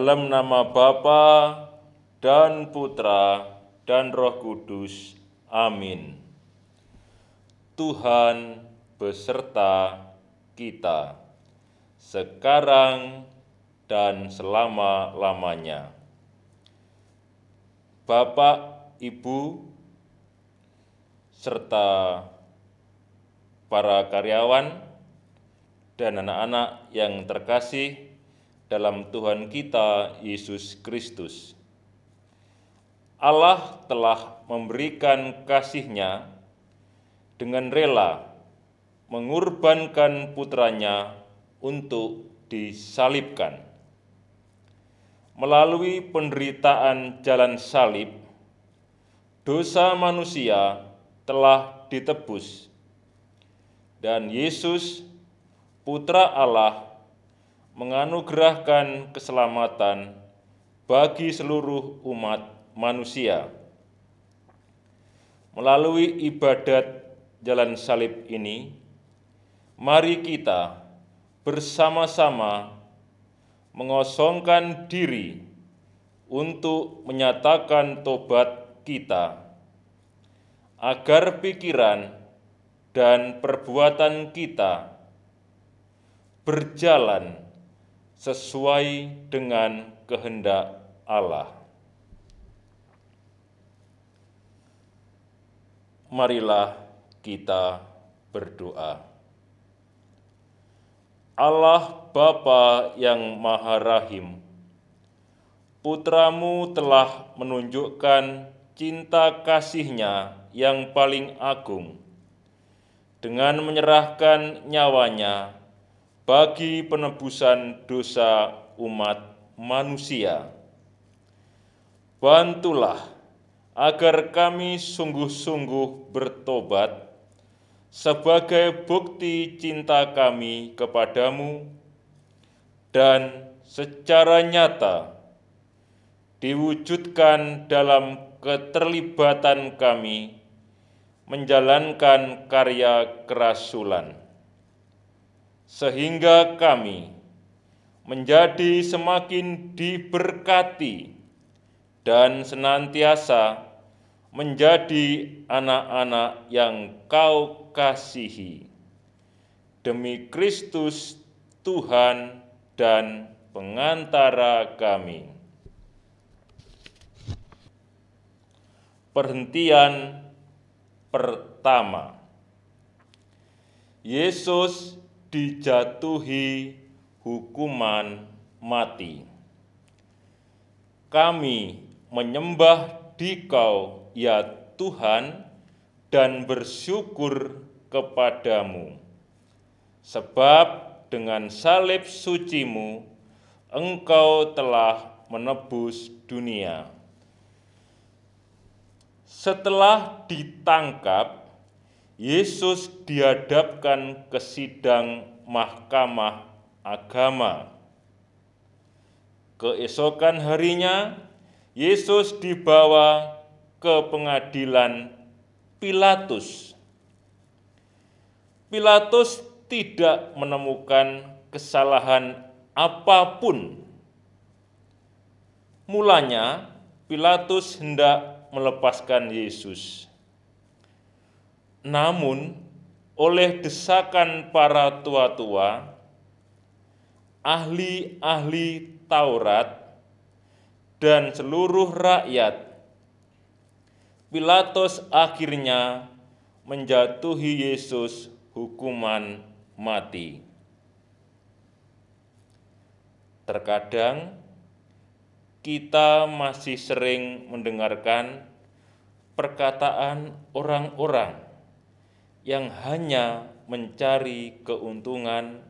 Dalam nama Bapa dan Putra dan Roh Kudus. Amin. Tuhan beserta kita, sekarang dan selama-lamanya. Bapak, Ibu, serta para karyawan dan anak-anak yang terkasih dalam Tuhan kita Yesus Kristus. Allah telah memberikan kasih-Nya dengan rela mengorbankan putranya untuk disalibkan. Melalui penderitaan jalan salib, dosa manusia telah ditebus, dan Yesus, Putra Allah, menganugerahkan keselamatan bagi seluruh umat manusia. Melalui ibadat jalan salib ini, mari kita bersama-sama mengosongkan diri untuk menyatakan tobat kita, agar pikiran dan perbuatan kita berjalan sesuai dengan kehendak Allah. Marilah kita berdoa. Allah Bapa yang Maha Rahim, Putra-Mu telah menunjukkan cinta kasih-Nya yang paling agung dengan menyerahkan nyawanya bagi penebusan dosa umat manusia. Bantulah agar kami sungguh-sungguh bertobat sebagai bukti cinta kami kepadamu, dan secara nyata diwujudkan dalam keterlibatan kami menjalankan karya kerasulan, sehingga kami menjadi semakin diberkati dan senantiasa menjadi anak-anak yang Kau kasihi. Demi Kristus Tuhan dan pengantara kami. Perhentian pertama. Yesus dijatuhi hukuman mati. Kami menyembah Dikau, ya Tuhan, dan bersyukur kepadamu, sebab dengan salib suci-Mu Engkau telah menebus dunia. Setelah ditangkap, Yesus dihadapkan ke sidang mahkamah agama. Keesokan harinya, Yesus dibawa ke pengadilan Pilatus. Pilatus tidak menemukan kesalahan apapun. Mulanya, Pilatus hendak melepaskan Yesus. Namun, oleh desakan para tua-tua, ahli-ahli Taurat, dan seluruh rakyat, Pilatus akhirnya menjatuhi Yesus hukuman mati. Terkadang kita masih sering mendengarkan perkataan orang-orang yang hanya mencari keuntungan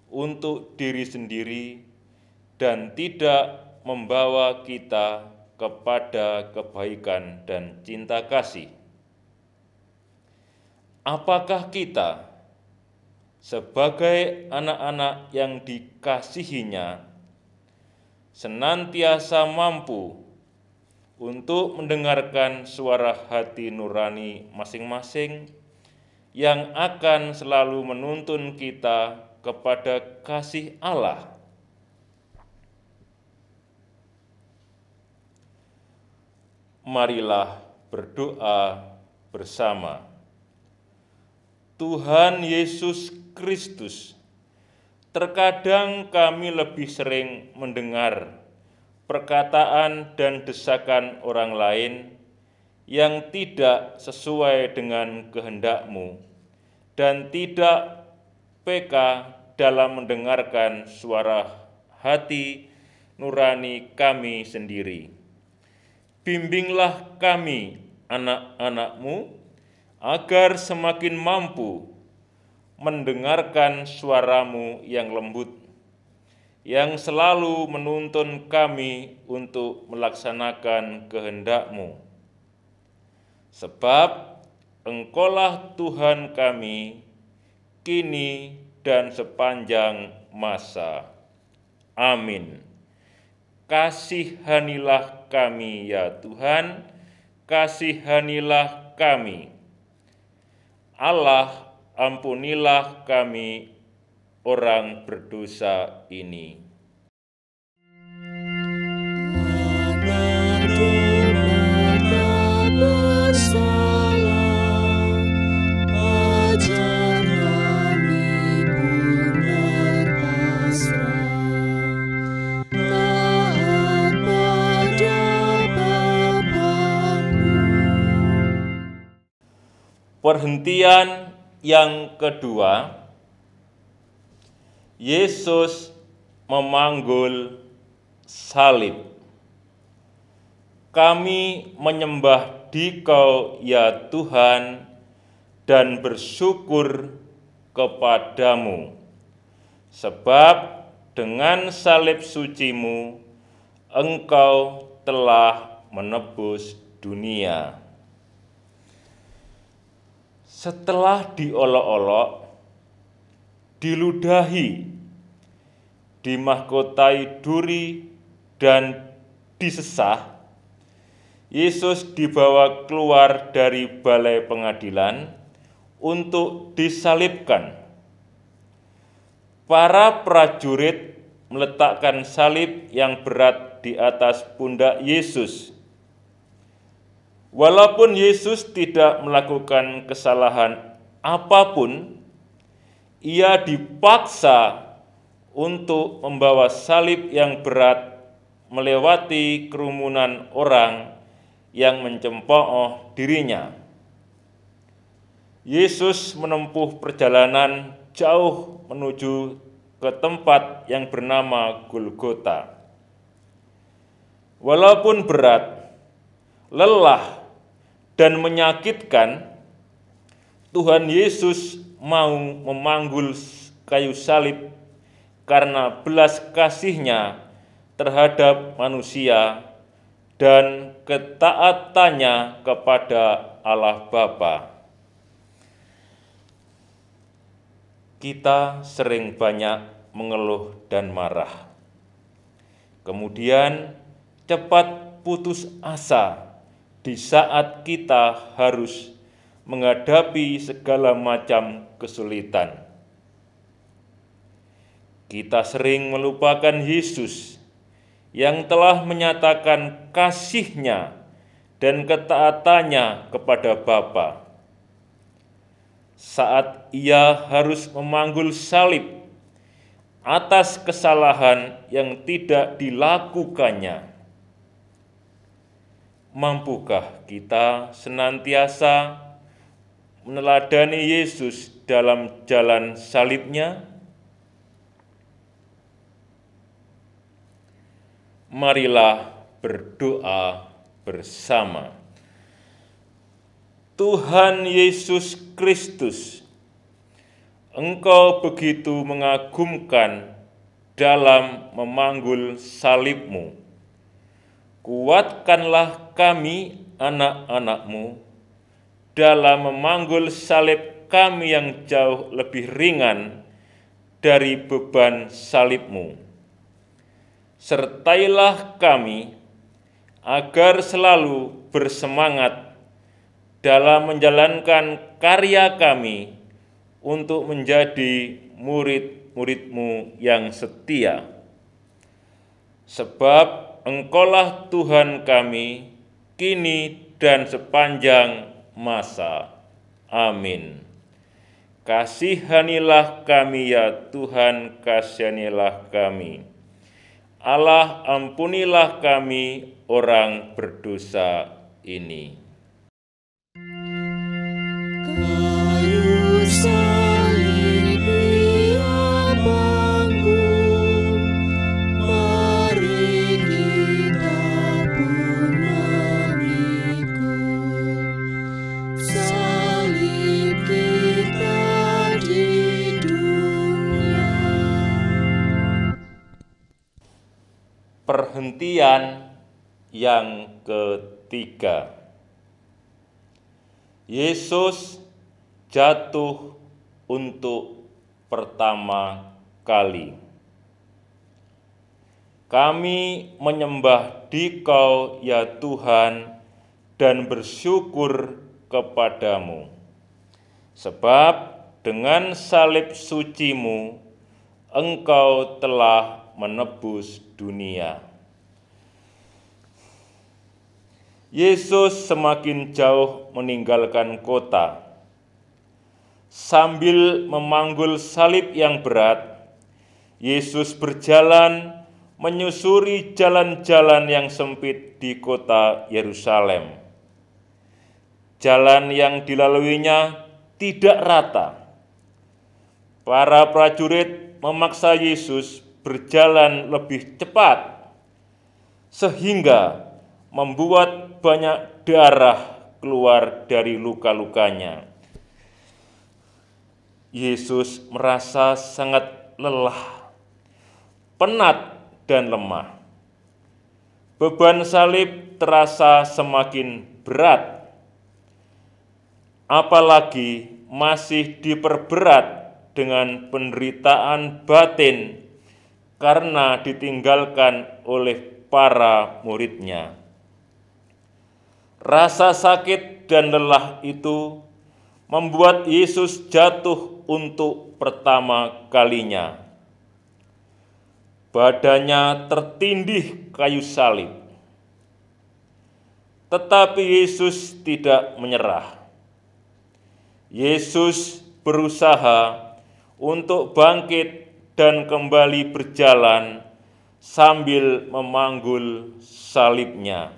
untuk diri sendiri dan tidak membawa kita kepada kebaikan dan cinta kasih. Apakah kita sebagai anak-anak yang dikasihi-Nya senantiasa mampu untuk mendengarkan suara hati nurani masing-masing yang akan selalu menuntun kita kepada kasih Allah? Marilah berdoa bersama. Tuhan Yesus Kristus, terkadang kami lebih sering mendengar perkataan dan desakan orang lain yang tidak sesuai dengan kehendak-Mu dan tidak peka dalam mendengarkan suara hati nurani kami sendiri. Bimbinglah kami, anak-anak-Mu, agar semakin mampu mendengarkan suara-Mu yang lembut, yang selalu menuntun kami untuk melaksanakan kehendak-Mu. Sebab Engkaulah Tuhan kami, kini dan sepanjang masa. Amin. Kasihanilah kami ya Tuhan, kasihanilah kami. Allah, ampunilah kami orang berdosa ini. Perhentian yang kedua, Yesus memanggul salib. Kami menyembah Dikau ya Tuhan dan bersyukur kepadamu, sebab dengan salib suci-Mu Engkau telah menebus dunia. Setelah diolok-olok, diludahi, dimahkotai duri, dan disesah, Yesus dibawa keluar dari balai pengadilan untuk disalibkan. Para prajurit meletakkan salib yang berat di atas pundak Yesus. Walaupun Yesus tidak melakukan kesalahan apapun, Ia dipaksa untuk membawa salib yang berat melewati kerumunan orang yang mencemooh dirinya. Yesus menempuh perjalanan jauh menuju ke tempat yang bernama Golgota. Walaupun berat, lelah, dan menyakitkan, Tuhan Yesus mau memanggul kayu salib karena belas kasih-Nya terhadap manusia dan ketaatannya kepada Allah Bapa. Kita sering banyak mengeluh dan marah, kemudian cepat putus asa di saat kita harus menghadapi segala macam kesulitan. Kita sering melupakan Yesus yang telah menyatakan kasih-Nya dan ketaatannya kepada Bapa. Saat Ia harus memanggul salib atas kesalahan yang tidak dilakukannya, mampukah kita senantiasa meneladani Yesus dalam jalan salib-Nya? Marilah berdoa bersama. Tuhan Yesus Kristus, Engkau begitu mengagumkan dalam memanggul salib-Mu. Kuatkanlah kami, anak-anak-Mu, dalam memanggul salib kami yang jauh lebih ringan dari beban salib-Mu. Sertailah kami agar selalu bersemangat dalam menjalankan karya kami untuk menjadi murid-murid-Mu yang setia. Sebab Engkaulah Tuhan kami, kini dan sepanjang masa. Amin. Kasihanilah kami ya Tuhan, kasihanilah kami. Allah, ampunilah kami orang berdosa ini. Kayu salib yang manggung, mari kita pun memikul salib kita di dunia. Perhentian yang ketiga. Yesus jatuh untuk pertama kali. Kami menyembah Dikau ya Tuhan dan bersyukur kepadamu, sebab dengan salib suci-Mu Engkau telah menebus dunia. Yesus semakin jauh meninggalkan kota. Sambil memanggul salib yang berat, Yesus berjalan menyusuri jalan-jalan yang sempit di kota Yerusalem. Jalan yang dilaluinya tidak rata. Para prajurit memaksa Yesus berjalan lebih cepat, sehingga membuat banyak darah keluar dari luka-lukanya. Yesus merasa sangat lelah, penat, dan lemah. Beban salib terasa semakin berat, apalagi masih diperberat dengan penderitaan batin karena ditinggalkan oleh para murid-Nya. Rasa sakit dan lelah itu membuat Yesus jatuh untuk pertama kalinya. Badannya tertindih kayu salib. Tetapi Yesus tidak menyerah. Yesus berusaha untuk bangkit dan kembali berjalan sambil memanggul salibnya.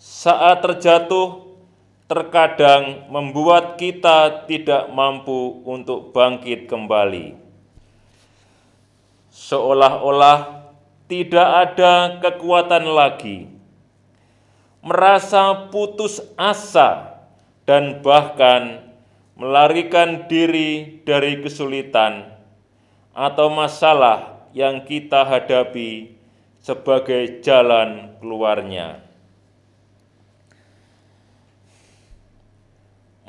Saat terjatuh, terkadang membuat kita tidak mampu untuk bangkit kembali. Seolah-olah tidak ada kekuatan lagi, merasa putus asa, dan bahkan melarikan diri dari kesulitan atau masalah yang kita hadapi sebagai jalan keluarnya.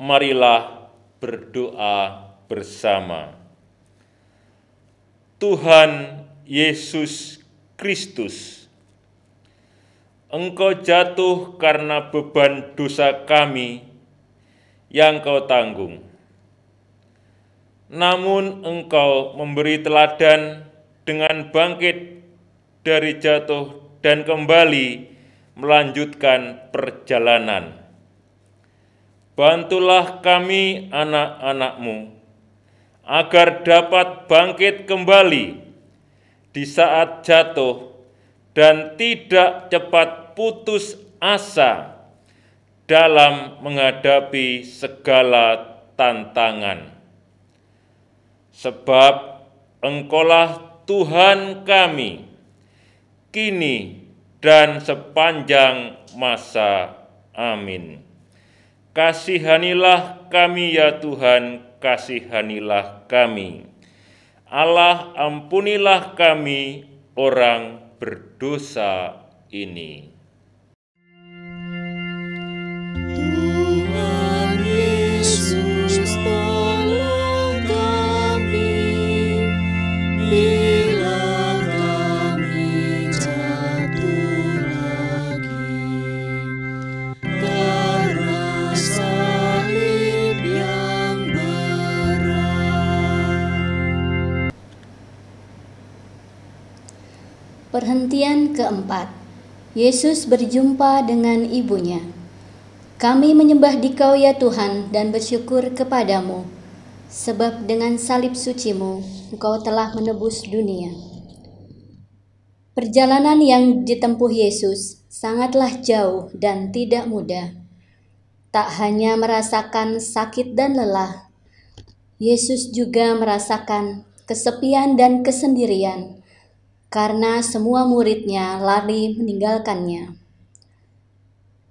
Marilah berdoa bersama. Tuhan Yesus Kristus, Engkau jatuh karena beban dosa kami yang Kau tanggung. Namun Engkau memberi teladan dengan bangkit dari jatuh dan kembali melanjutkan perjalanan. Bantulah kami anak-anak-Mu, agar dapat bangkit kembali di saat jatuh dan tidak cepat putus asa dalam menghadapi segala tantangan. Sebab Engkaulah Tuhan kami, kini dan sepanjang masa. Amin. Kasihanilah kami ya Tuhan, kasihanilah kami. Allah, ampunilah kami orang berdosa ini. Tuhan Yesus, tolong kami bila kami jatuh lagi. Karena salib yang berat. Perhentian keempat. Yesus berjumpa dengan ibunya. Kami menyembah Dikau ya Tuhan dan bersyukur kepadamu, sebab dengan salib suci-Mu Engkau telah menebus dunia. Perjalanan yang ditempuh Yesus sangatlah jauh dan tidak mudah. Tak hanya merasakan sakit dan lelah, Yesus juga merasakan kesepian dan kesendirian, karena semua murid-Nya lari meninggalkannya.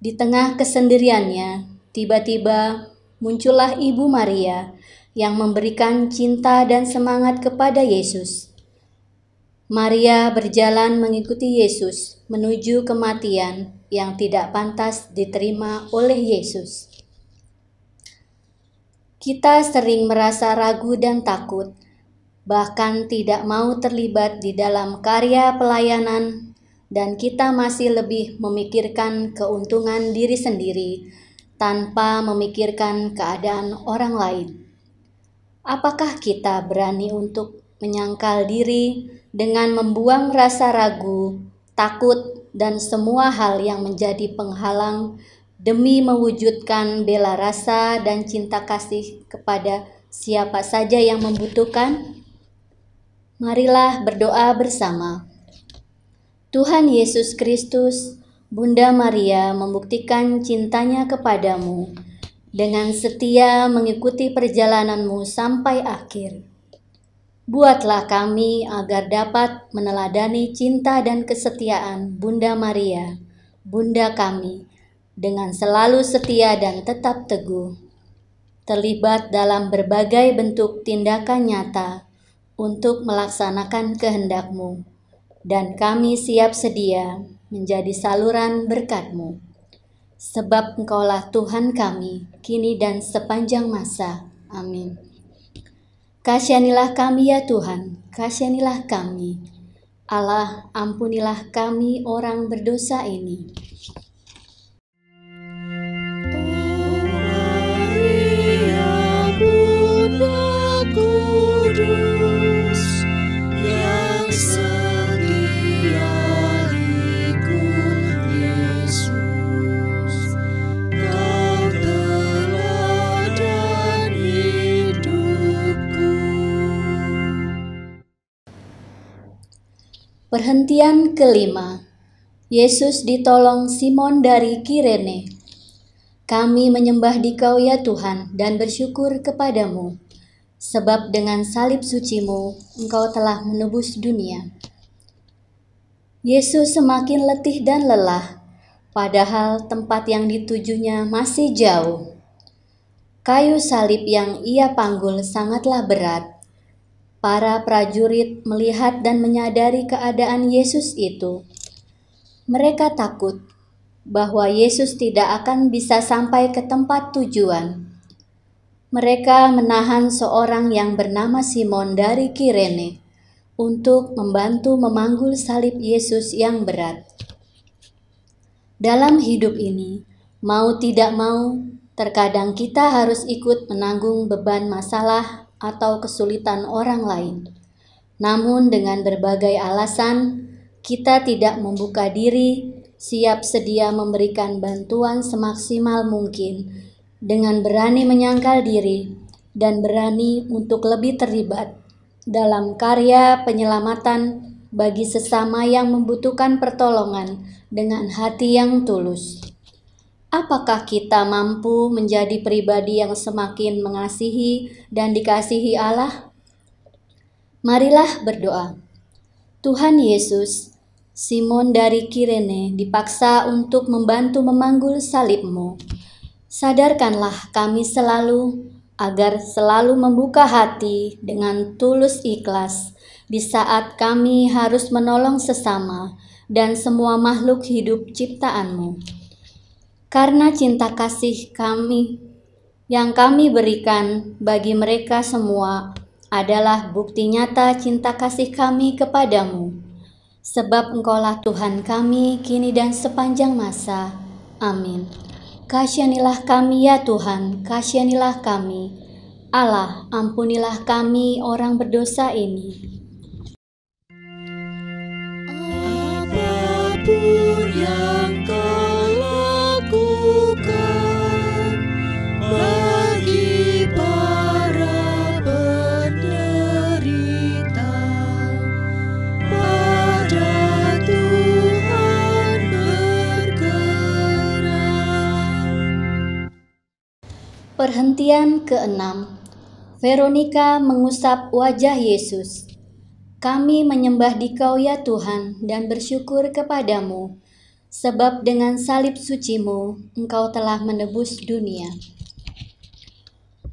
Di tengah kesendiriannya, tiba-tiba muncullah Ibu Maria yang memberikan cinta dan semangat kepada Yesus. Maria berjalan mengikuti Yesus menuju kematian yang tidak pantas diterima oleh Yesus. Kita sering merasa ragu dan takut, bahkan tidak mau terlibat di dalam karya pelayanan, dan kita masih lebih memikirkan keuntungan diri sendiri tanpa memikirkan keadaan orang lain. Apakah kita berani untuk menyangkal diri dengan membuang rasa ragu, takut, dan semua hal yang menjadi penghalang demi mewujudkan bela rasa dan cinta kasih kepada siapa saja yang membutuhkan? Marilah berdoa bersama. Tuhan Yesus Kristus, Bunda Maria membuktikan cintanya kepadamu dengan setia mengikuti perjalananmu sampai akhir. Buatlah kami agar dapat meneladani cinta dan kesetiaan Bunda Maria, Bunda kami, dengan selalu setia dan tetap teguh, terlibat dalam berbagai bentuk tindakan nyata untuk melaksanakan kehendak-Mu, dan kami siap sedia menjadi saluran berkat-Mu. Sebab Engkaulah Tuhan kami, kini dan sepanjang masa. Amin. Kasihanilah kami ya Tuhan, kasihanilah kami. Allah, ampunilah kami orang berdosa ini. Maria Bunda Kudus yang setia ikut Yesus, Kau teladan hidupku. Perhentian kelima. Yesus ditolong Simon dari Kirene. Kami menyembah Dikau ya Tuhan dan bersyukur kepadamu, sebab dengan salib suci-Mu Engkau telah menebus dunia. Yesus semakin letih dan lelah, padahal tempat yang ditujunya masih jauh. Kayu salib yang Ia panggul sangatlah berat. Para prajurit melihat dan menyadari keadaan Yesus itu. Mereka takut bahwa Yesus tidak akan bisa sampai ke tempat tujuan. Mereka menahan seorang yang bernama Simon dari Kirene untuk membantu memanggul salib Yesus yang berat. Dalam hidup ini, mau tidak mau, terkadang kita harus ikut menanggung beban masalah atau kesulitan orang lain. Namun dengan berbagai alasan, kita tidak membuka diri, siap sedia memberikan bantuan semaksimal mungkin, dengan berani menyangkal diri dan berani untuk lebih terlibat dalam karya penyelamatan bagi sesama yang membutuhkan pertolongan dengan hati yang tulus. Apakah kita mampu menjadi pribadi yang semakin mengasihi dan dikasihi Allah? Marilah berdoa. Tuhan Yesus, Simon dari Kirene dipaksa untuk membantu memanggul salib-Mu. Sadarkanlah kami selalu agar selalu membuka hati dengan tulus ikhlas di saat kami harus menolong sesama dan semua makhluk hidup ciptaan-Mu. Karena cinta kasih kami yang kami berikan bagi mereka semua adalah bukti nyata cinta kasih kami kepadamu. Sebab Engkaulah Tuhan kami kini dan sepanjang masa. Amin. Kasihanilah kami ya Tuhan, kasihanilah kami. Allah, ampunilah kami orang berdosa ini. Perhentian ke-6. Veronika mengusap wajah Yesus. Kami menyembah Dikau ya Tuhan dan bersyukur kepadamu, sebab dengan salib suci-Mu Engkau telah menebus dunia.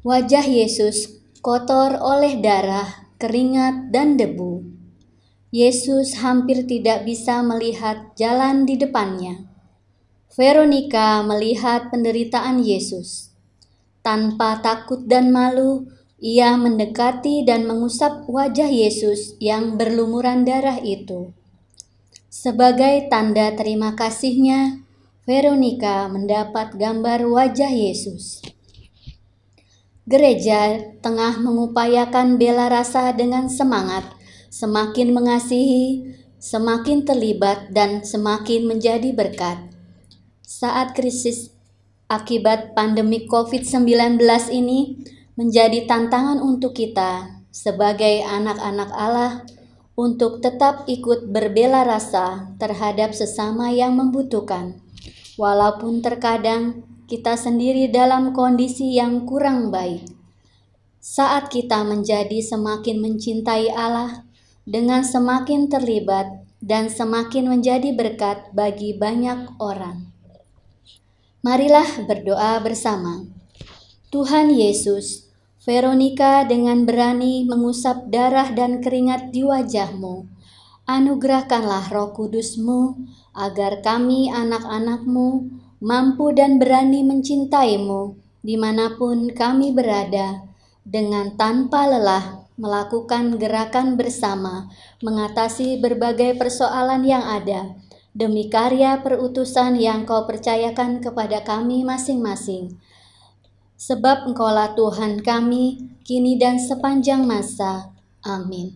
Wajah Yesus kotor oleh darah, keringat, dan debu. Yesus hampir tidak bisa melihat jalan di depannya. Veronika melihat penderitaan Yesus. Tanpa takut dan malu, ia mendekati dan mengusap wajah Yesus yang berlumuran darah itu. Sebagai tanda terima kasihnya, Veronika mendapat gambar wajah Yesus. Gereja tengah mengupayakan bela rasa dengan semangat, semakin mengasihi, semakin terlibat, dan semakin menjadi berkat. Saat krisis akibat pandemi COVID-19 ini menjadi tantangan untuk kita sebagai anak-anak Allah untuk tetap ikut berbela rasa terhadap sesama yang membutuhkan, walaupun terkadang kita sendiri dalam kondisi yang kurang baik. Saat kita menjadi semakin mencintai Allah, dengan semakin terlibat dan semakin menjadi berkat bagi banyak orang. Marilah berdoa bersama. Tuhan Yesus, Veronika dengan berani mengusap darah dan keringat di wajah-Mu. Anugerahkanlah Roh Kudus-Mu agar kami anak-anak-Mu mampu dan berani mencintai-Mu dimanapun kami berada, dengan tanpa lelah melakukan gerakan bersama mengatasi berbagai persoalan yang ada, demi karya perutusan yang Kau percayakan kepada kami masing-masing. Sebab Engkaulah Tuhan kami, kini dan sepanjang masa. Amin.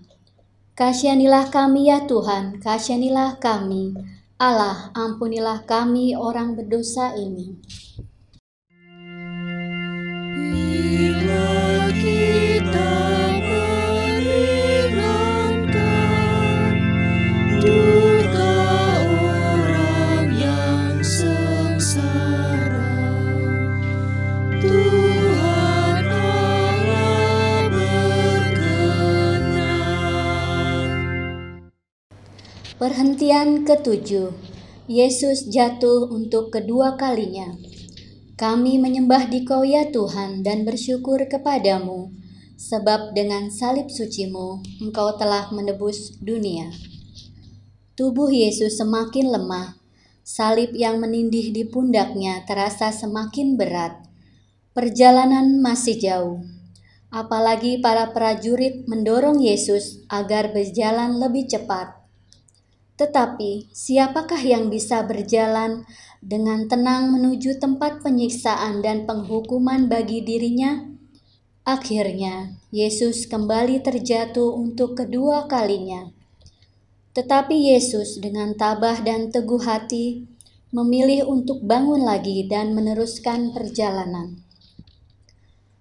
Kasihanilah kami ya Tuhan, kasihanilah kami. Allah, ampunilah kami orang berdosa ini. Bila kita meringankan duka orang yang sengsara, Tuhan Allah berkenan. Perhentian ke-7. Yesus jatuh untuk kedua kalinya. Kami menyembah Dikau ya Tuhan dan bersyukur kepadamu, sebab dengan salib suci-Mu Engkau telah menebus dunia. Tubuh Yesus semakin lemah, salib yang menindih di pundaknya terasa semakin berat. Perjalanan masih jauh, apalagi para prajurit mendorong Yesus agar berjalan lebih cepat. Tetapi siapakah yang bisa berjalan dengan tenang menuju tempat penyiksaan dan penghukuman bagi dirinya? Akhirnya, Yesus kembali terjatuh untuk kedua kalinya. Tetapi Yesus dengan tabah dan teguh hati memilih untuk bangun lagi dan meneruskan perjalanan.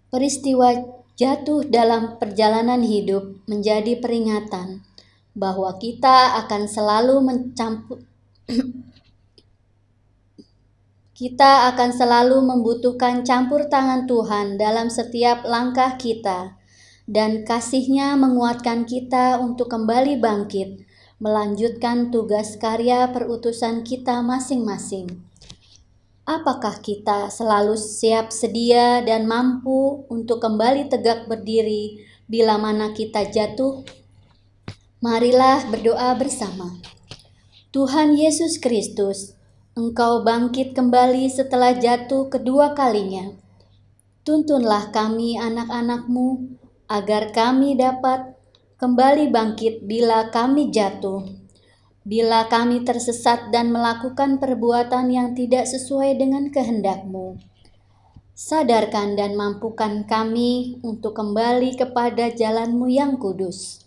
Peristiwa jatuh dalam perjalanan hidup menjadi peringatan bahwa kita akan selalu membutuhkan campur tangan Tuhan dalam setiap langkah kita, dan kasih-Nya menguatkan kita untuk kembali bangkit, melanjutkan tugas karya perutusan kita masing-masing. Apakah kita selalu siap sedia dan mampu untuk kembali tegak berdiri bila mana kita jatuh? Marilah berdoa bersama. Tuhan Yesus Kristus, Engkau bangkit kembali setelah jatuh kedua kalinya. Tuntunlah kami anak-anak-Mu, agar kami dapat kembali bangkit bila kami jatuh, bila kami tersesat dan melakukan perbuatan yang tidak sesuai dengan kehendak-Mu. Sadarkan dan mampukan kami untuk kembali kepada jalan-Mu yang kudus.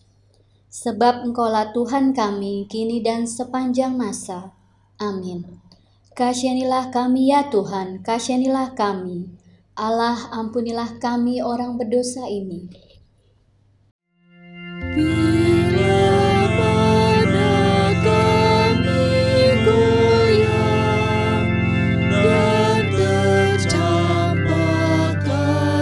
Sebab Engkaulah Tuhan kami, kini dan sepanjang masa. Amin. Kasihanilah kami ya Tuhan, kasihanilah kami. Allah, ampunilah kami orang berdosa ini. Bila mana kami goyang dan tercampakkan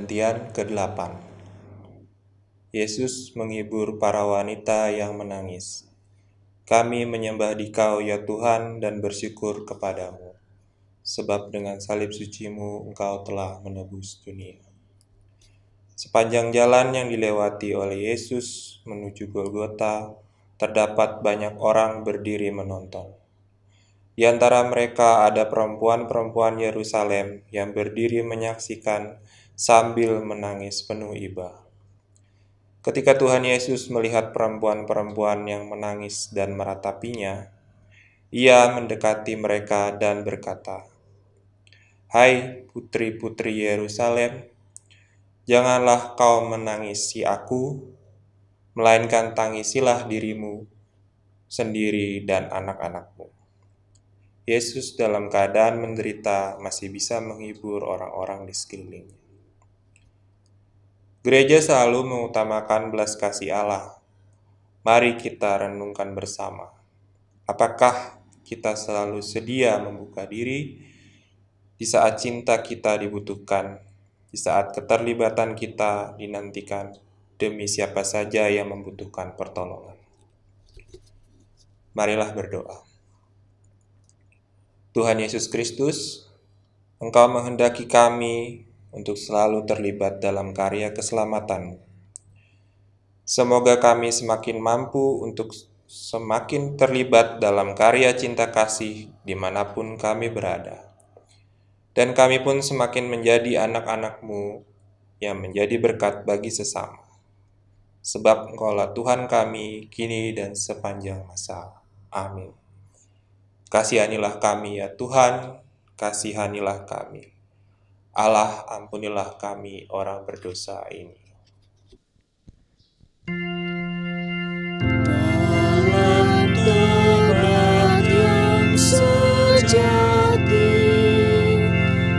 Pemberhentian ke-8. Yesus menghibur para wanita yang menangis. Kami menyembah Dikau ya Tuhan dan bersyukur kepadamu, sebab dengan salib suci-Mu Engkau telah menebus dunia. Sepanjang jalan yang dilewati oleh Yesus menuju Golgota, terdapat banyak orang berdiri menonton. Di antara mereka ada perempuan-perempuan Yerusalem yang berdiri menyaksikan sambil menangis penuh iba. Ketika Tuhan Yesus melihat perempuan-perempuan yang menangis dan meratapinya, Ia mendekati mereka dan berkata, "Hai putri-putri Yerusalem, janganlah kau menangisi aku, melainkan tangisilah dirimu sendiri dan anak-anakmu." Yesus dalam keadaan menderita masih bisa menghibur orang-orang di sekelilingnya. Gereja selalu mengutamakan belas kasih Allah. Mari kita renungkan bersama. Apakah kita selalu sedia membuka diri di saat cinta kita dibutuhkan, di saat keterlibatan kita dinantikan demi siapa saja yang membutuhkan pertolongan? Marilah berdoa. Tuhan Yesus Kristus, Engkau menghendaki kami untuk selalu terlibat dalam karya keselamatan. Semoga kami semakin mampu untuk semakin terlibat dalam karya cinta kasih dimanapun kami berada. Dan kami pun semakin menjadi anak-anak-Mu yang menjadi berkat bagi sesama. Sebab Engkaulah Tuhan kami kini dan sepanjang masa. Amin. Kasihanilah kami ya Tuhan, kasihanilah kami. Allah, ampunilah kami orang berdosa ini. Dalam tobat yang sejati,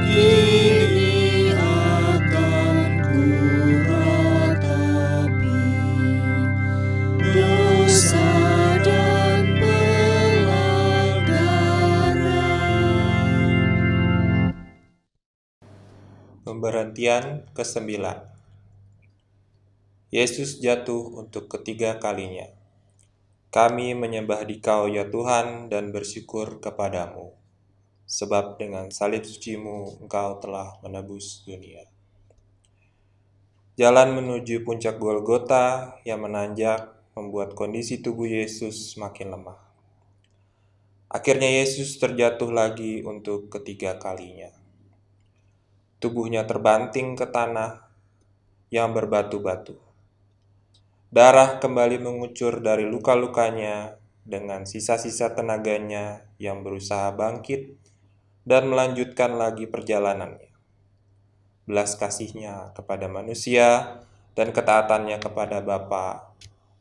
kini akan ku ratapi dosa dan Pemberhentian ke-9. Yesus jatuh untuk ketiga kalinya. Kami menyembah Dikau ya Tuhan dan bersyukur kepadamu, sebab dengan salib suci-Mu Engkau telah menebus dunia. Jalan menuju puncak Golgota yang menanjak membuat kondisi tubuh Yesus semakin lemah. Akhirnya Yesus terjatuh lagi untuk ketiga kalinya. Tubuhnya terbanting ke tanah yang berbatu-batu. Darah kembali mengucur dari luka-lukanya dengan sisa-sisa tenaganya yang berusaha bangkit dan melanjutkan lagi perjalanannya. Belas kasihnya kepada manusia dan ketaatannya kepada Bapa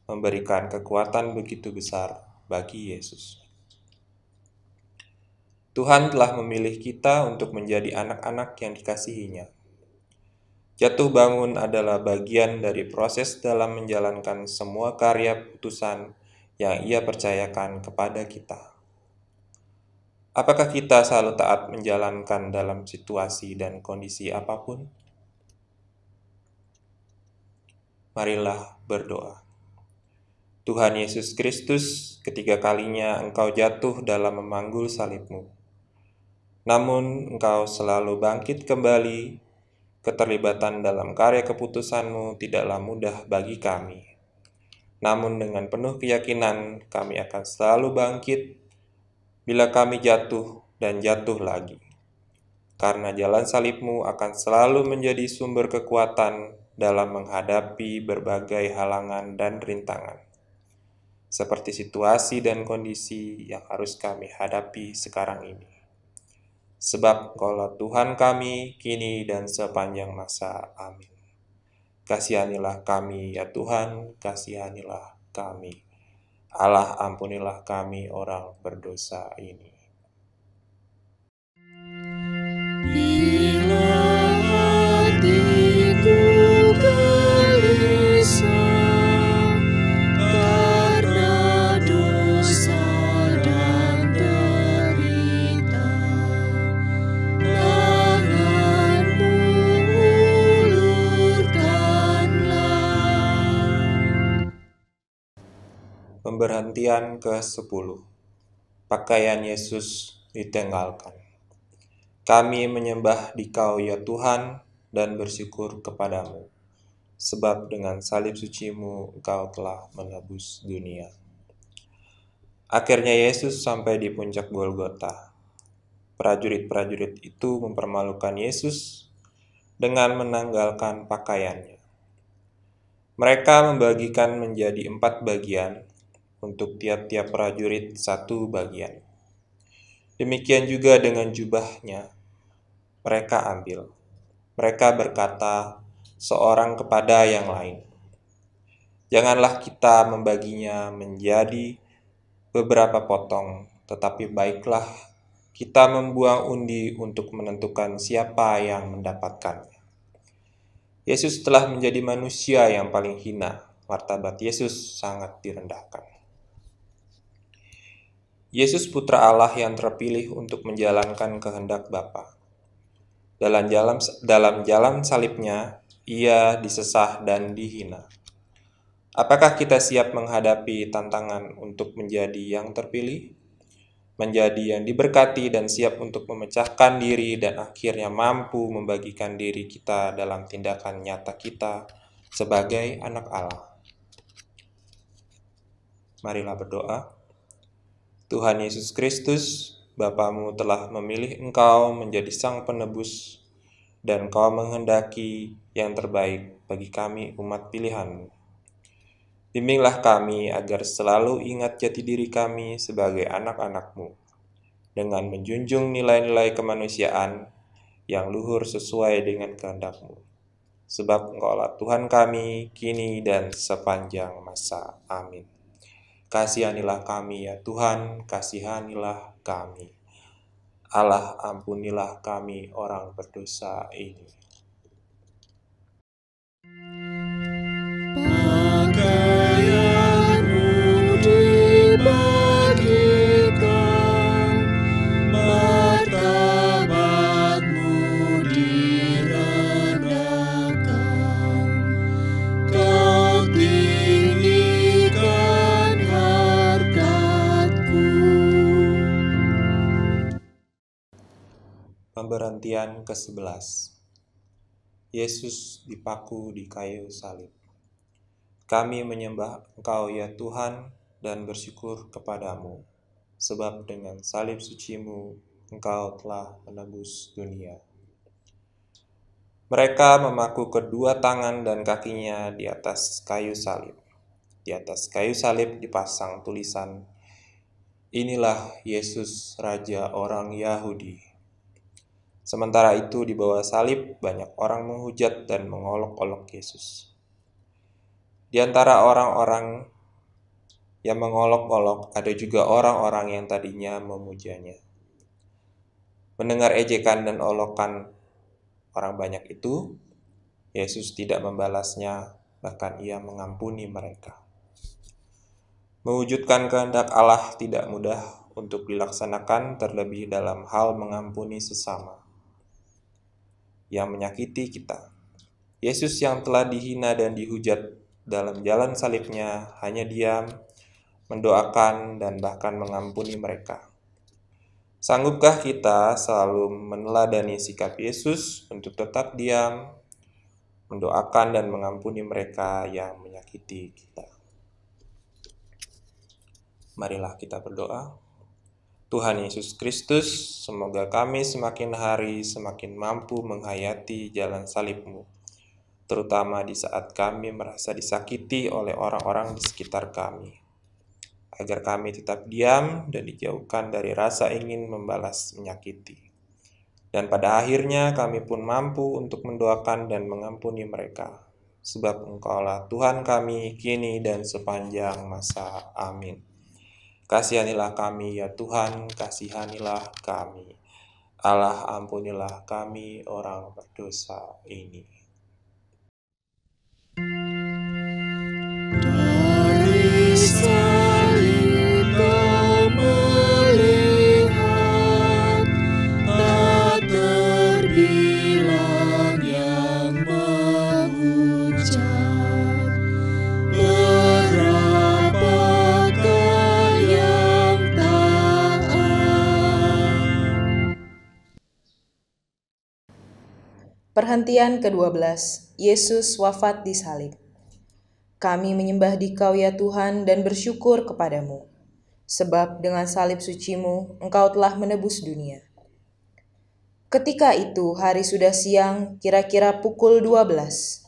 memberikan kekuatan begitu besar bagi Yesus. Tuhan telah memilih kita untuk menjadi anak-anak yang dikasihinya. Jatuh bangun adalah bagian dari proses dalam menjalankan semua karya putusan yang Ia percayakan kepada kita. Apakah kita selalu taat menjalankan dalam situasi dan kondisi apapun? Marilah berdoa. Tuhan Yesus Kristus, ketiga kalinya Engkau jatuh dalam memanggul salib-Mu. Namun Engkau selalu bangkit kembali. Keterlibatan dalam karya keputusan-Mu tidaklah mudah bagi kami. Namun dengan penuh keyakinan kami akan selalu bangkit bila kami jatuh dan jatuh lagi. Karena jalan salib-Mu akan selalu menjadi sumber kekuatan dalam menghadapi berbagai halangan dan rintangan. Seperti situasi dan kondisi yang harus kami hadapi sekarang ini. Sebab Engkaulah Tuhan kami kini dan sepanjang masa. Amin. Kasihanilah kami ya Tuhan, kasihanilah kami. Allah, ampunilah kami orang berdosa ini. Bila hatiku gelisah karena dosa dan derita, tangan-Mu Pemberhentian ke-10. Pakaian Yesus ditenggalkan. Kami menyembah Dikau ya Tuhan dan bersyukur kepadamu, sebab dengan salib suci-Mu Engkau telah menebus dunia. Akhirnya Yesus sampai di puncak Golgota. Prajurit-prajurit itu mempermalukan Yesus dengan menanggalkan pakaiannya. Mereka membagikan menjadi 4 bagian, untuk tiap-tiap prajurit 1 bagian. Demikian juga dengan jubahnya, mereka ambil. Mereka berkata seorang kepada yang lain, "Janganlah kita membaginya menjadi beberapa potong, tetapi baiklah kita membuang undi untuk menentukan siapa yang mendapatkannya." Yesus telah menjadi manusia yang paling hina. Martabat Yesus sangat direndahkan. Yesus putra Allah yang terpilih untuk menjalankan kehendak Bapa. Dalam jalan salibnya, ia disesah dan dihina. Apakah kita siap menghadapi tantangan untuk menjadi yang terpilih? Menjadi yang diberkati dan siap untuk memecahkan diri dan akhirnya mampu membagikan diri kita dalam tindakan nyata kita sebagai anak Allah. Marilah berdoa. Tuhan Yesus Kristus, Bapamu telah memilih Engkau menjadi Sang Penebus, dan Kau menghendaki yang terbaik bagi kami umat pilihan-Mu. Bimbinglah kami agar selalu ingat jati diri kami sebagai anak-anak-Mu, dengan menjunjung nilai-nilai kemanusiaan yang luhur sesuai dengan kehendak-Mu. Sebab Engkaulah Tuhan kami, kini dan sepanjang masa. Amin. Kasihanilah kami ya Tuhan, kasihanilah kami. Allah, ampunilah kami orang berdosa ini. Pakaianmu dibagikan, martabatmu direndahkan, Kau tinggikan harkatku. Pemberhentian ke-11. Yesus dipaku di kayu salib. Kami menyembah Engkau ya Tuhan dan bersyukur kepadamu, sebab dengan salib suci-Mu Engkau telah menebus dunia. Mereka memaku kedua tangan dan kakinya di atas kayu salib. Di atas kayu salib dipasang tulisan, "Inilah Yesus, Raja orang Yahudi." Sementara itu di bawah salib banyak orang menghujat dan mengolok-olok Yesus. Di antara orang-orang yang mengolok-olok ada juga orang-orang yang tadinya memujanya. Mendengar ejekan dan olokan orang banyak itu, Yesus tidak membalasnya, bahkan ia mengampuni mereka. Mewujudkan kehendak Allah tidak mudah untuk dilaksanakan, terlebih dalam hal mengampuni sesama yang menyakiti kita. Yesus yang telah dihina dan dihujat dalam jalan salibnya hanya diam, mendoakan, dan bahkan mengampuni mereka. Sanggupkah kita selalu meneladani sikap Yesus untuk tetap diam, mendoakan, dan mengampuni mereka yang menyakiti kita? Marilah kita berdoa. Tuhan Yesus Kristus, semoga kami semakin hari semakin mampu menghayati jalan salib-Mu, terutama di saat kami merasa disakiti oleh orang-orang di sekitar kami, agar kami tetap diam dan dijauhkan dari rasa ingin membalas menyakiti. Dan pada akhirnya kami pun mampu untuk mendoakan dan mengampuni mereka, sebab Engkaulah Tuhan kami kini dan sepanjang masa. Amin. Kasihanilah kami ya Tuhan, kasihanilah kami. Allah, ampunilah kami orang berdosa ini. Dari salib Kau melihat, tak terbilang yang menghujat. Berapa Perhentian ke-12, Yesus wafat di salib. Kami menyembah Dikau ya Tuhan dan bersyukur kepadamu, sebab dengan salib suci-Mu Engkau telah menebus dunia. Ketika itu hari sudah siang, kira-kira pukul 12.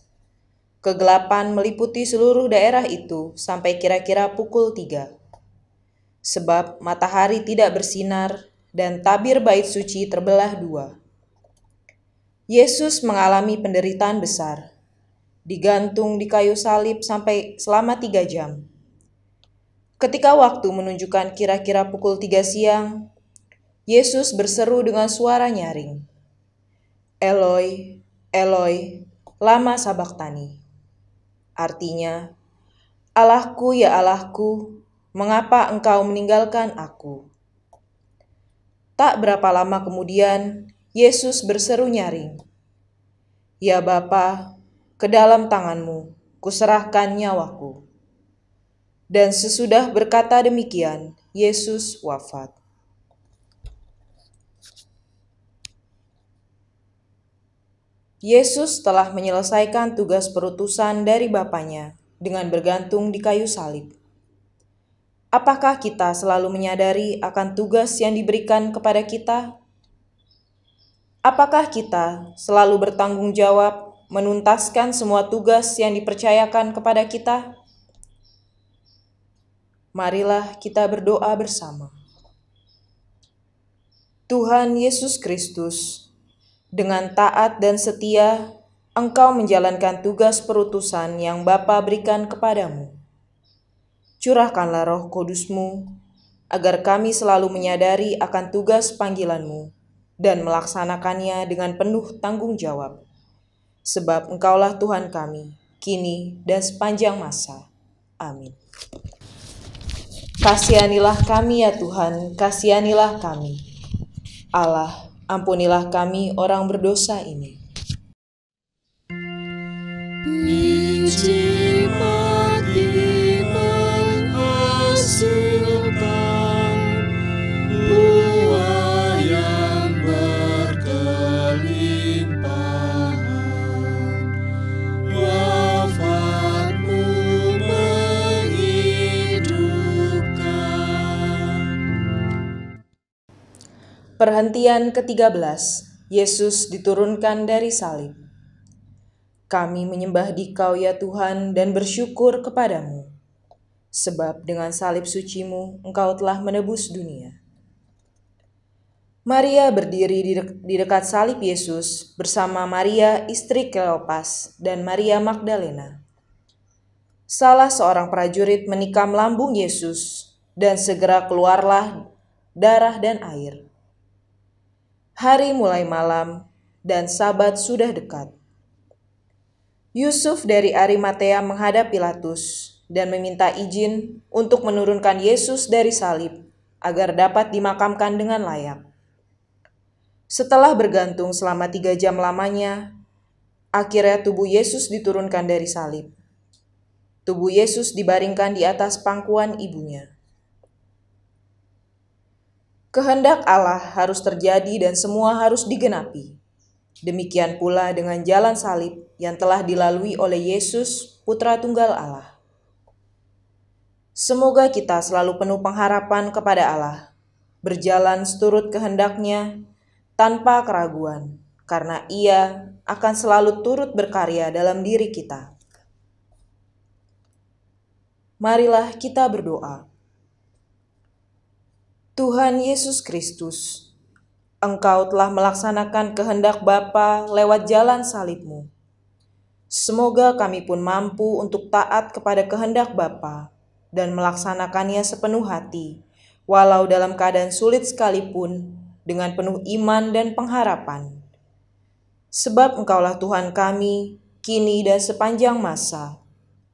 Kegelapan meliputi seluruh daerah itu sampai kira-kira pukul 3. Sebab matahari tidak bersinar dan tabir bait suci terbelah 2. Yesus mengalami penderitaan besar, digantung di kayu salib sampai selama 3 jam. Ketika waktu menunjukkan kira-kira pukul 3 siang, Yesus berseru dengan suara nyaring, "Eloi, Eloi, lama sabachthani." Artinya, "Allahku ya Allahku, mengapa engkau meninggalkan aku?" Tak berapa lama kemudian, Yesus berseru nyaring, "Ya Bapa, ke dalam tangan-Mu kuserahkan nyawaku." Dan sesudah berkata demikian, Yesus wafat. Yesus telah menyelesaikan tugas perutusan dari Bapanya dengan bergantung di kayu salib. Apakah kita selalu menyadari akan tugas yang diberikan kepada kita? Apakah kita selalu bertanggung jawab menuntaskan semua tugas yang dipercayakan kepada kita? Marilah kita berdoa bersama. Tuhan Yesus Kristus, dengan taat dan setia, Engkau menjalankan tugas perutusan yang Bapa berikan kepadamu. Curahkanlah Roh Kudus-Mu, agar kami selalu menyadari akan tugas panggilan-Mu dan melaksanakannya dengan penuh tanggung jawab. Sebab Engkaulah Tuhan kami, kini dan sepanjang masa. Amin. Kasihanilah kami ya Tuhan, kasihanilah kami. Allah, ampunilah kami orang berdosa ini. Biji mati menghasilkan buah yang berkelimpahan. Wafat-Mu menghidupkan. Perhentian ke-13, Yesus diturunkan dari salib. Kami menyembah Dikau ya Tuhan dan bersyukur kepadamu, sebab dengan salib suci-Mu Engkau telah menebus dunia. Maria berdiri di dekat salib Yesus bersama Maria istri Kleopas dan Maria Magdalena. Salah seorang prajurit menikam lambung Yesus dan segera keluarlah darah dan air. Hari mulai malam dan Sabat sudah dekat. Yusuf dari Arimatea menghadap Pilatus dan meminta izin untuk menurunkan Yesus dari salib agar dapat dimakamkan dengan layak. Setelah bergantung selama 3 jam lamanya, akhirnya tubuh Yesus diturunkan dari salib. Tubuh Yesus dibaringkan di atas pangkuan ibunya. Kehendak Allah harus terjadi dan semua harus digenapi. Demikian pula dengan jalan salib yang telah dilalui oleh Yesus, Putra Tunggal Allah. Semoga kita selalu penuh pengharapan kepada Allah, berjalan seturut kehendak-Nya tanpa keraguan, karena Ia akan selalu turut berkarya dalam diri kita. Marilah kita berdoa. Tuhan Yesus Kristus, Engkau telah melaksanakan kehendak Bapa lewat jalan salib-Mu. Semoga kami pun mampu untuk taat kepada kehendak Bapa dan melaksanakannya sepenuh hati, walau dalam keadaan sulit sekalipun, dengan penuh iman dan pengharapan. Sebab Engkaulah Tuhan kami, kini dan sepanjang masa.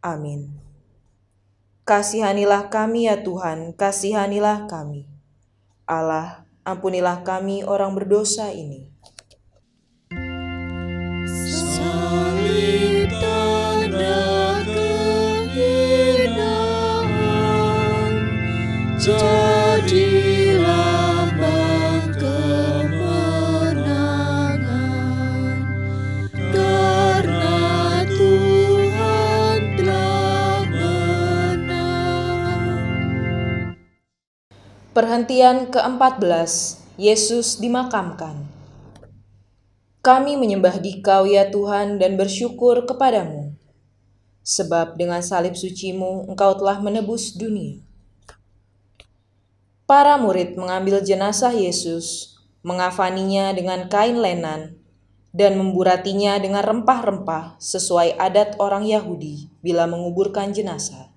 Amin. Kasihanilah kami ya Tuhan, kasihanilah kami. Allah, ampunilah kami orang berdosa ini. Salib tanda kehinaan, jadi lambang kemenangan. Perhentian ke-14, Yesus dimakamkan. Kami menyembah Dikau ya Tuhan dan bersyukur kepadamu, sebab dengan salib suci-Mu Engkau telah menebus dunia. Para murid mengambil jenazah Yesus, mengafaninya dengan kain lenan, dan memburatinya dengan rempah-rempah sesuai adat orang Yahudi bila menguburkan jenazah.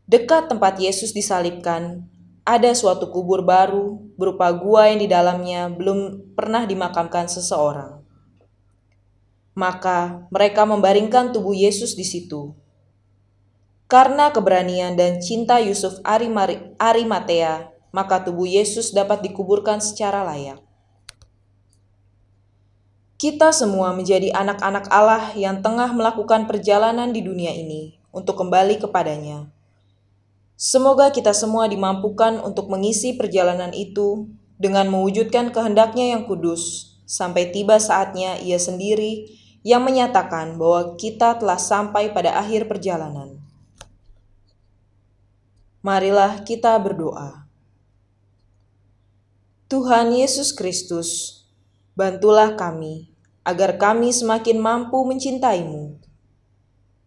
Dekat tempat Yesus disalibkan, ada suatu kubur baru berupa gua yang di dalamnya belum pernah dimakamkan seseorang. Maka mereka membaringkan tubuh Yesus di situ. Karena keberanian dan cinta Yusuf Arimatea, maka tubuh Yesus dapat dikuburkan secara layak. Kita semua menjadi anak-anak Allah yang tengah melakukan perjalanan di dunia ini untuk kembali kepadanya. Semoga kita semua dimampukan untuk mengisi perjalanan itu dengan mewujudkan kehendak-Nya yang kudus, sampai tiba saatnya Ia sendiri yang menyatakan bahwa kita telah sampai pada akhir perjalanan. Marilah kita berdoa. Tuhan Yesus Kristus, bantulah kami, agar kami semakin mampu mencintai-Mu.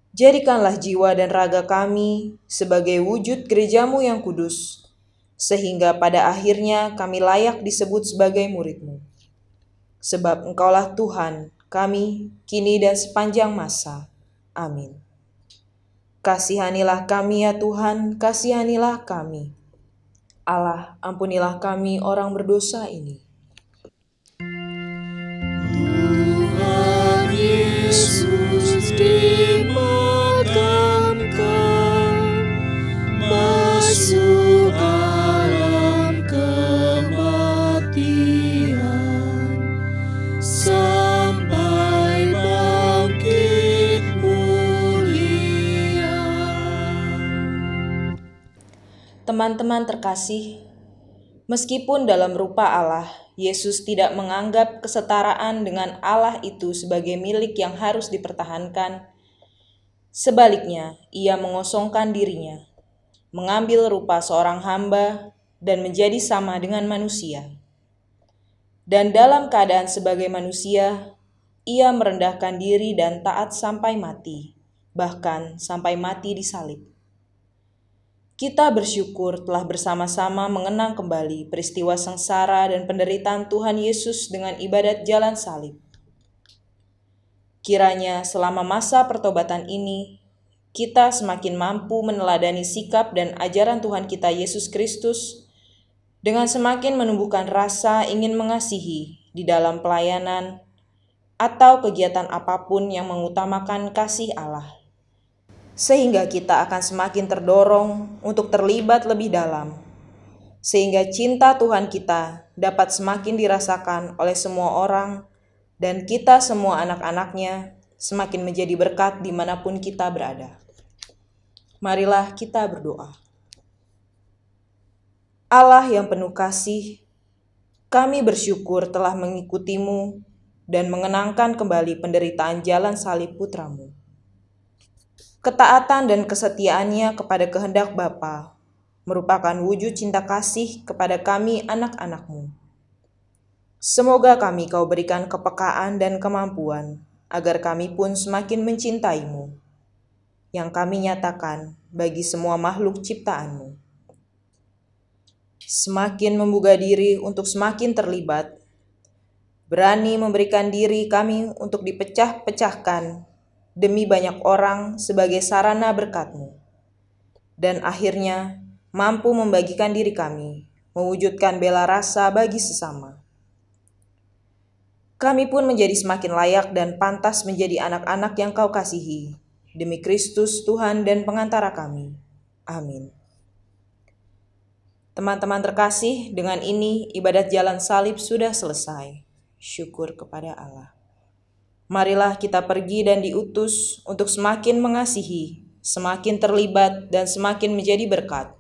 Jadikanlah jiwa dan raga kami sebagai wujud gereja-Mu yang kudus, sehingga pada akhirnya kami layak disebut sebagai murid-Mu. Sebab Engkaulah Tuhan kami, kini dan sepanjang masa. Amin. Kasihanilah kami ya Tuhan, kasihanilah kami. Allah, ampunilah kami orang berdosa ini. Tuhan Yesus dimakamkan, masuk alam kematian, sampai bangkit mulia. Teman-teman terkasih, meskipun dalam rupa Allah, Yesus tidak menganggap kesetaraan dengan Allah itu sebagai milik yang harus dipertahankan. Sebaliknya, Ia mengosongkan dirinya, mengambil rupa seorang hamba, dan menjadi sama dengan manusia. Dan dalam keadaan sebagai manusia, Ia merendahkan diri dan taat sampai mati, bahkan sampai mati di salib. Kita bersyukur telah bersama-sama mengenang kembali peristiwa sengsara dan penderitaan Tuhan Yesus dengan ibadat jalan salib. Kiranya selama masa pertobatan ini, kita semakin mampu meneladani sikap dan ajaran Tuhan kita Yesus Kristus dengan semakin menumbuhkan rasa ingin mengasihi di dalam pelayanan atau kegiatan apapun yang mengutamakan kasih Allah. Sehingga kita akan semakin terdorong untuk terlibat lebih dalam, sehingga cinta Tuhan kita dapat semakin dirasakan oleh semua orang, dan kita semua anak-anaknya semakin menjadi berkat dimanapun kita berada. Marilah kita berdoa. Allah yang penuh kasih, kami bersyukur telah mengikuti-Mu dan mengenangkan kembali penderitaan jalan salib Putra-Mu. Ketaatan dan kesetiaannya kepada kehendak Bapa merupakan wujud cinta kasih kepada kami anak-anak-Mu. Semoga kami Kau berikan kepekaan dan kemampuan, agar kami pun semakin mencintai-Mu, yang kami nyatakan bagi semua makhluk ciptaan-Mu. Semakin membuka diri untuk semakin terlibat, berani memberikan diri kami untuk dipecah-pecahkan demi banyak orang sebagai sarana berkat-Mu, dan akhirnya mampu membagikan diri kami, mewujudkan bela rasa bagi sesama. Kami pun menjadi semakin layak dan pantas menjadi anak-anak yang Kau kasihi, demi Kristus Tuhan dan pengantara kami. Amin. Teman-teman terkasih, dengan ini ibadat jalan salib sudah selesai. Syukur kepada Allah. Marilah kita pergi dan diutus untuk semakin mengasihi, semakin terlibat, dan semakin menjadi berkat.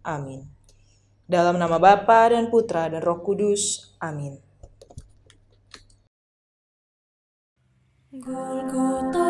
Amin. Dalam nama Bapa dan Putra dan Roh Kudus. Amin. Golgota